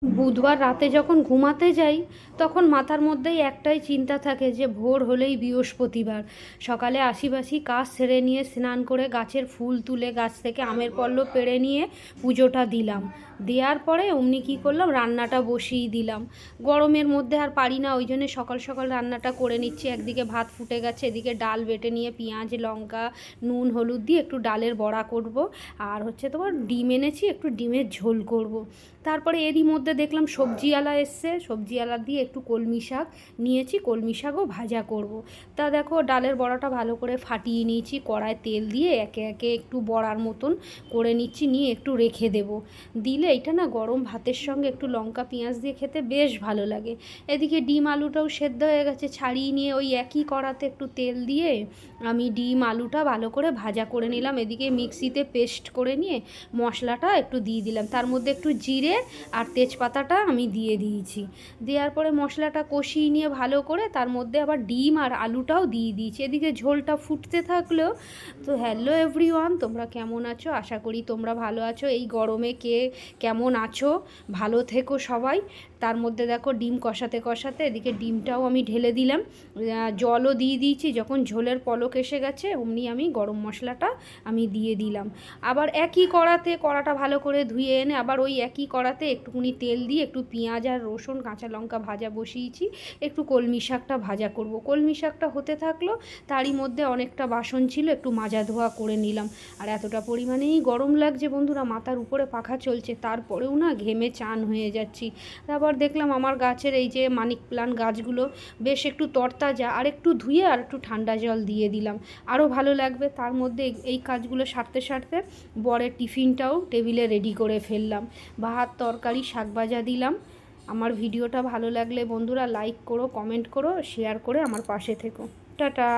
বুধবার রাতে যখন ঘুমাতে যাই তখন মাথার মধ্যেই একটাই চিন্তা থাকে যে ভোর হলেই বৃহস্পতিবার। সকালে আশিবাসি কাজ সেরে নিয়ে স্নান করে গাছের ফুল তুলে গাছ থেকে আমের পল্লব পেড়ে নিয়ে পুজোটা দিলাম। দেওয়ার পরে অমনি কী করলাম, রান্নাটা বসিয়ে দিলাম। গরমের মধ্যে আর পারি না, ওই জন্য সকাল সকাল রান্নাটা করে নিচ্ছি। একদিকে ভাত ফুটে গেছে, এদিকে ডাল বেটে নিয়ে পেঁয়াজ লঙ্কা নুন হলুদ দিয়ে একটু ডালের বড়া করব। আর হচ্ছে তোমার ডিম এনেছি, একটু ডিমের ঝোল করব। তারপরে এরই মধ্যে দেখলাম সবজিওয়ালা এসছে, সবজিওয়ালা দিয়ে একটু কলমি শাক নিয়েছি, কলমি শাকও ভাজা করব। তা দেখো ডালের বড়াটা ভালো করে ফাটিয়ে নিয়েছি, কড়ায় তেল দিয়ে একে একে একটু বড়ার মতন করে নিচ্ছি, নিয়ে একটু রেখে দেব। দিলে এটা না গরম ভাতের সঙ্গে একটু লঙ্কা পেঁয়াজ দিয়ে খেতে বেশ ভালো লাগে। এদিকে ডিম আলুটাও সেদ্ধ হয়ে গেছে, ছাড়িয়ে নিয়ে ওই একই কড়াতে একটু তেল দিয়ে আমি ডিম আলুটা ভালো করে ভাজা করে নিলাম। এদিকে মিক্সিতে পেস্ট করে নিয়ে মশলাটা একটু দিয়ে দিলাম, তার মধ্যে একটু জিরে আর তেজপাতাটা আমি দিয়ে দিয়েছি। দেওয়ার পরে মশলাটা কষিয়ে নিয়ে ভালো করে তার মধ্যে আবার ডিম আর আলুটাও দিয়ে দিয়েছি। এদিকে ঝোলটা ফুটতে থাকলো। তো হ্যালো এভরিওয়ান, তোমরা কেমন আছো? আশা করি তোমরা ভালো আছো। এই গরমে কে কেমন আছো? ভালো থেকো সবাই। তার মধ্যে দেখো ডিম কষাতে কষাতে এদিকে ডিমটাও আমি ঢেলে দিলাম, জলও দিয়ে দিয়েছি। যখন ঝোলের পলক এসে গেছে অমনি আমি গরম মশলাটা আমি দিয়ে দিলাম। আবার একই কড়াতে, কড়াটা ভালো করে ধুয়ে এনে আবার ওই একই কড়াতে একটুখানি তেল দিয়ে একটু পেঁয়াজ আর রসুন কাঁচা লঙ্কা ভাজা বসিয়েছি। একটু কলমি শাকটা ভাজা করব। কলমি শাকটা হতে থাকলো, তারই মধ্যে অনেকটা বাসন ছিল, একটু মাজা ধোয়া করে নিলাম। আর এতটা পরিমাণেই গরম লাগছে বন্ধুরা, মাথার উপরে পাখা চলছে, তারপরেও না ঘেমে চান হয়ে যাচ্ছি। তারপর দেখলাম আমার গাছের এই যে মানি প্লান্ট গাছগুলো বেশ একটু তরতাজা, আর একটু ধুয়ে আর একটু ঠান্ডা জল দিয়ে দিলাম, আরও ভালো লাগবে। তার মধ্যে এই কাজগুলো সারতে সারতে বরের টিফিনটাও টেবিলে রেডি করে ফেললাম। ভাত তরকারি শাক ভাজা দিলাম। আমার ভিডিওটা ভালো লাগলে বন্ধুরা লাইক করো, কমেন্ট করো, শেয়ার করে আমার পাশে থেকো। টাটা।